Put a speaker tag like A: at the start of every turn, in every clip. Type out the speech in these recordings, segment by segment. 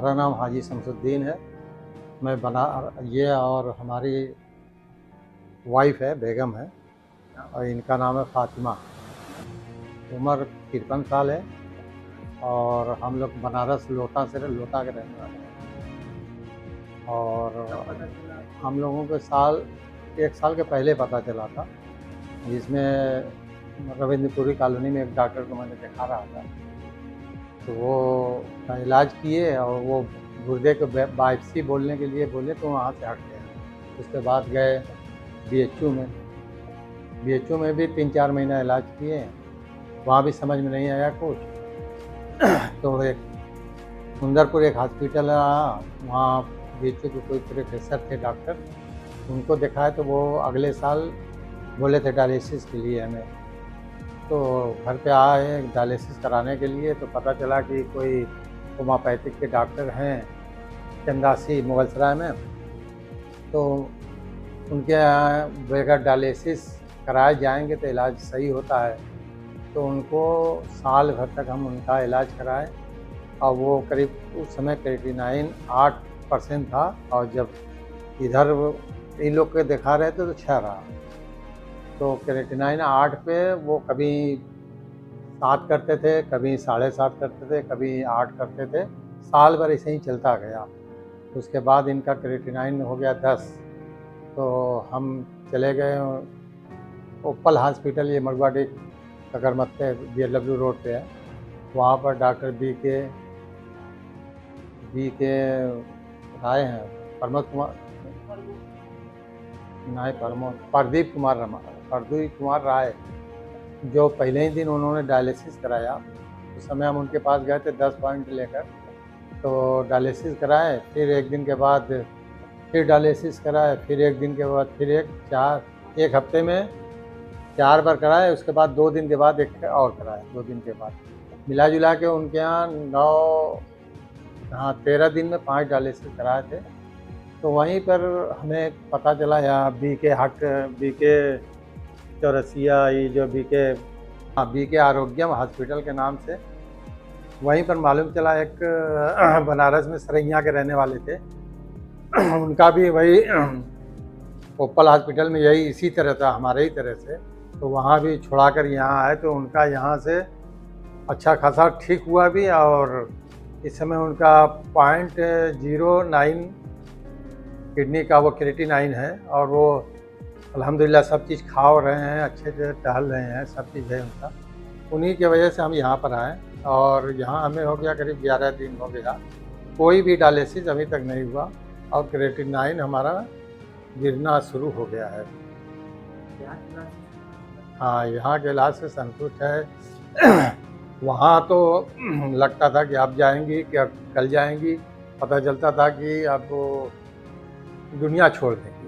A: हमारा नाम हाजी शमसुद्दीन है। मैं बना ये और हमारी वाइफ है, बेगम है, और इनका नाम है फ़ातिमा। उम्र 53 साल है और हम लोग बनारस लोटा के रहने वाले हैं। और हम लोगों को 1 साल के पहले पता चला था, जिसमें रविंद्रपुरी कॉलोनी में एक डॉक्टर को मैंने दिखा रहा था। तो वो इलाज किए और वो गुर्दे को बाइप्सी बोलने के लिए बोले, तो वहाँ से हट गए। उसके बाद गए बीएचयू में। बीएचयू में भी 3-4 महीना इलाज किए, वहाँ भी समझ में नहीं आया कुछ। तो एक सुंदरपुर एक हॉस्पिटल है, वहाँ बीएचयू के कोई प्रोफेसर थे डॉक्टर, उनको दिखाए तो वो अगले साल बोले थे डायलिसिस के लिए हमें। तो घर पे आए डायलिसिस कराने के लिए, तो पता चला कि कोई होम्योपैथिक के डॉक्टर हैं चंदासी मुगलसराय में, तो उनके यहाँ बगैर डायलिसिस कराए जाएंगे तो इलाज सही होता है। तो उनको साल भर तक हम उनका इलाज कराए और वो करीब उस समय क्रिएटिनिन 8% था, और जब इधर इन लोग के दिखा रहे थे तो 6 रहा। तो क्रिएटिनिन 8 पे वो कभी 7 करते थे, कभी 7.5 करते थे, कभी 8 करते थे। साल भर ऐसे ही चलता गया। उसके बाद इनका क्रिएटिनिन हो गया 10। तो हम चले गए ओपल हॉस्पिटल, ये मरवाडी कगरमत्ते BLW रोड पे है। वहाँ पर डॉक्टर बी के राय हैं, प्रदीप कुमार राय, जो पहले ही दिन उन्होंने डायलिसिस कराया। उस समय हम उनके पास गए थे 10 पॉइंट लेकर, तो डायलिसिस कराए। फिर एक दिन के बाद फिर डायलिसिस कराए, फिर एक दिन के बाद फिर एक हफ्ते में 4 बार कराए। उसके बाद 2 दिन के बाद एक और कराए, 2 दिन के बाद मिला जुला के उनके यहाँ 13 दिन में 5 डायलिसिस कराए थे। तो वहीं पर हमें पता चला, यहाँ बीके चौरसिया, ये जो बीके आरोग्यम हॉस्पिटल के नाम से, वहीं पर मालूम चला एक बनारस में सरैया के रहने वाले थे, उनका भी वही ओपल हॉस्पिटल में यही इसी तरह था, हमारे ही तरह से। तो वहाँ भी छुड़ा कर यहाँ आए, तो उनका यहाँ से अच्छा खासा ठीक हुआ भी। और इस समय उनका 0.09 किडनी का वो क्रिएटिनिन है, और वो अल्हम्दुलिल्लाह सब चीज़ खा रहे हैं, अच्छे से टहल रहे हैं, सब चीज़ है उनका। उन्हीं की वजह से हम यहाँ पर आए, और यहाँ हमें हो गया करीब 11 दिन हो गया, कोई भी डायलिसिस अभी तक नहीं हुआ, और क्रिएटिनिन हमारा गिरना शुरू हो गया है। हाँ, यहाँ के इलाज से संतुष्ट है। वहाँ तो लगता था कि आप जाएंगी, क्या कल जाएंगी, पता चलता था कि आप दुनिया छोड़ देंगी।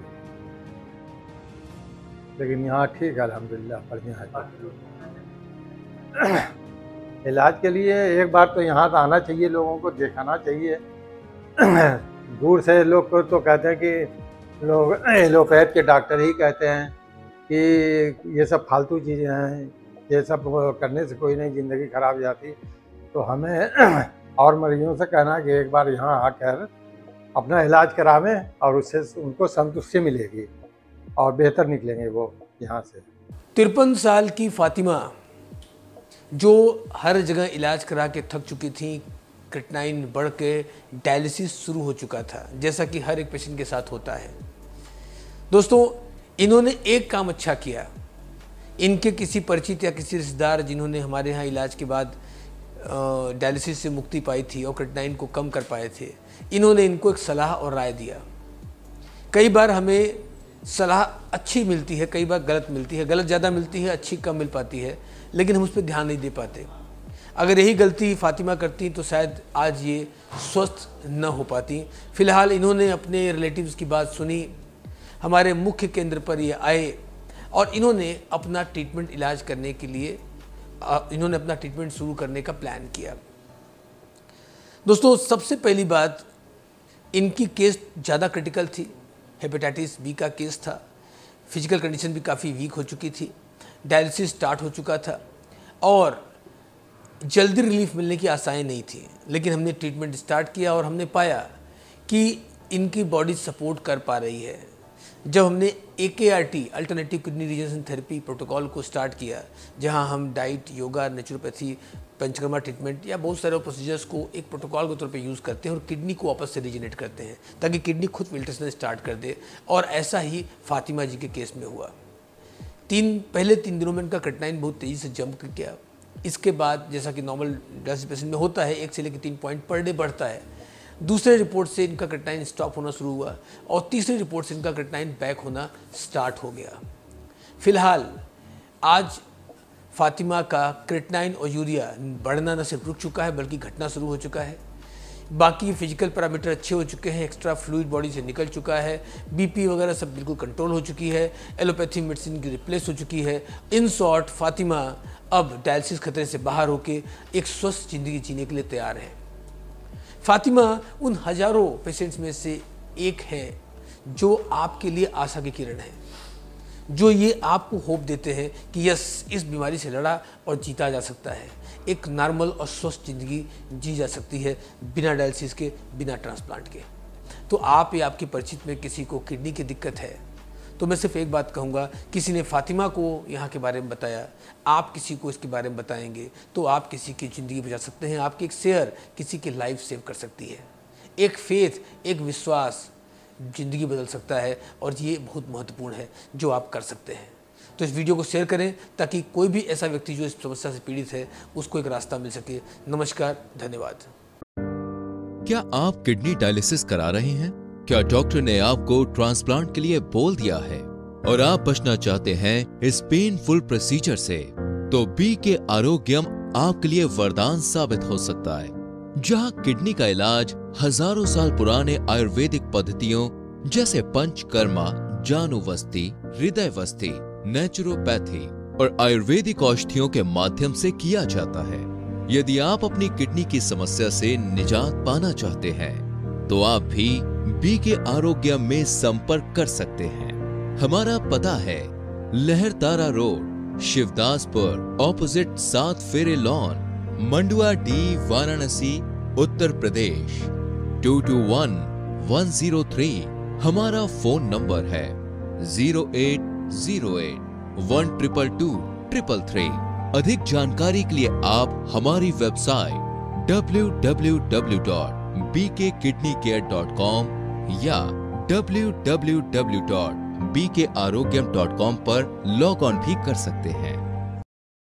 A: लेकिन यहाँ ठीक है, अल्हम्दुलिल्लाह बढ़िया है। इलाज के लिए एक बार तो यहाँ आना चाहिए, लोगों को दिखाना चाहिए। दूर से लोग तो कहते हैं कि लोग एलोपैथ के डॉक्टर ही कहते हैं कि ये सब फालतू चीज़ें हैं, ये सब करने से कोई नहीं, ज़िंदगी खराब हो जाती। तो हमें और मरीजों से कहना है कि एक बार यहाँ आकर अपना इलाज करावें, और उससे उनको संतुष्टि मिलेगी और बेहतर निकलेंगे वो यहाँ से।
B: 53 साल की फ़ातिमा, जो हर जगह इलाज करा के थक चुकी थी, क्रिएटिनिन बढ़ के डायलिसिस शुरू हो चुका था, जैसा कि हर एक पेशेंट के साथ होता है। दोस्तों, इन्होंने एक काम अच्छा किया। इनके किसी परिचित या किसी रिश्तेदार जिन्होंने हमारे यहाँ इलाज के बाद डायलिसिस से मुक्ति पाई थी और क्रिएटिनिन को कम कर पाए थे, इन्होंने इनको एक सलाह और राय दिया। कई बार हमें सलाह अच्छी मिलती है, कई बार गलत मिलती है, गलत ज़्यादा मिलती है, अच्छी कम मिल पाती है, लेकिन हम उस पर ध्यान नहीं दे पाते। अगर यही गलती फ़ातिमा करती तो शायद आज ये स्वस्थ न हो पाती। फ़िलहाल इन्होंने अपने रिलेटिव्स की बात सुनी, हमारे मुख्य केंद्र पर ये आए, और इन्होंने अपना ट्रीटमेंट इलाज करने के लिए इन्होंने अपना ट्रीटमेंट शुरू करने का प्लान किया। दोस्तों, सबसे पहली बात, इनकी केस ज़्यादा क्रिटिकल थी, हेपेटाइटिस बी का केस था, फिजिकल कंडीशन भी काफ़ी वीक हो चुकी थी, डायलिसिस स्टार्ट हो चुका था, और जल्दी रिलीफ मिलने की आशाएं नहीं थी, लेकिन हमने ट्रीटमेंट स्टार्ट किया और हमने पाया कि इनकी बॉडी सपोर्ट कर पा रही है। जब हमने AKRT alternative kidney regeneration therapy protocol को स्टार्ट किया, जहां हम diet, yoga, naturopathy, panchakarma treatment या बहुत सारे प्रोसीजर्स को एक प्रोटोकॉल के तौर पे यूज़ करते हैं और किडनी को वापस से रीजनरेट करते हैं ताकि किडनी खुद फिल्ट्रेशन स्टार्ट कर दे। और ऐसा ही फातिमा जी के केस में हुआ। पहले 3 दिनों में इनका क्रिएटिनिन बहुत तेज़ी से जंप किया। इसके बाद जैसा कि नॉर्मल डायलिसिस पेशेंट में होता है, 1 से लेकर 3 पॉइंट पर डे बढ़ता है। दूसरे रिपोर्ट से इनका क्रिएटिनिन स्टॉप होना शुरू हुआ और तीसरी रिपोर्ट से इनका क्रिएटिनिन बैक होना स्टार्ट हो गया। फिलहाल आज फातिमा का क्रिएटिनिन और यूरिया बढ़ना न सिर्फ रुक चुका है बल्कि घटना शुरू हो चुका है। बाकी फिजिकल पैरामीटर अच्छे हो चुके हैं, एक्स्ट्रा फ्लूइड बॉडी से निकल चुका है, BP वगैरह सब बिल्कुल कंट्रोल हो चुकी है, एलोपैथी मेडिसिन की रिप्लेस हो चुकी है। इन शॉर्ट फातिमा अब डायलिसिस खतरे से बाहर होकर एक स्वस्थ जिंदगी जीने के लिए तैयार है। फातिमा उन हजारों पेशेंट्स में से एक है जो आपके लिए आशा की किरण है, जो ये आपको होप देते हैं कि यस, इस बीमारी से लड़ा और जीता जा सकता है, एक नॉर्मल और स्वस्थ जिंदगी जी जा सकती है बिना डायलिसिस के, बिना ट्रांसप्लांट के। तो आप या आपके परिचित में किसी को किडनी की दिक्कत है तो मैं सिर्फ एक बात कहूँगा, किसी ने फातिमा को यहाँ के बारे में बताया, आप किसी को इसके बारे में बताएंगे तो आप किसी की ज़िंदगी बचा सकते हैं। आपकी एक शेयर किसी की लाइफ सेव कर सकती है। एक फेथ, एक विश्वास ज़िंदगी बदल सकता है और ये बहुत महत्वपूर्ण है जो आप कर सकते हैं। तो इस वीडियो को शेयर करें ताकि कोई भी ऐसा व्यक्ति जो इस समस्या से पीड़ित है उसको एक रास्ता मिल सके। नमस्कार, धन्यवाद।
C: क्या आप किडनी डायलिसिस करा रहे हैं? क्या डॉक्टर ने आपको ट्रांसप्लांट के लिए बोल दिया है और आप बचना चाहते हैं इस पेनफुल प्रोसीजर से? तो BK आरोग्यम आपके लिए वरदान साबित हो सकता है, जहां किडनी का इलाज हजारों साल पुराने आयुर्वेदिक पद्धतियों जैसे पंचकर्मा, जानुवस्ती, हृदयवस्ती, नेचुरोपैथी और आयुर्वेदिक औषधियों के माध्यम से किया जाता है। यदि आप अपनी किडनी की समस्या से निजात पाना चाहते हैं तो आप भी BK आरोग्यम में संपर्क कर सकते हैं। हमारा पता है लहरतारा रोड, शिवदासपुर, ऑपोजिट 7 फेरे लॉन, मंडुआ D, वाराणसी, उत्तर प्रदेश 221103। हमारा फोन नंबर है 0808122233। अधिक जानकारी के लिए आप हमारी वेबसाइट www.bkkidneycare.com या www.bkarogyam.com पर लॉग ऑन भी कर सकते हैं।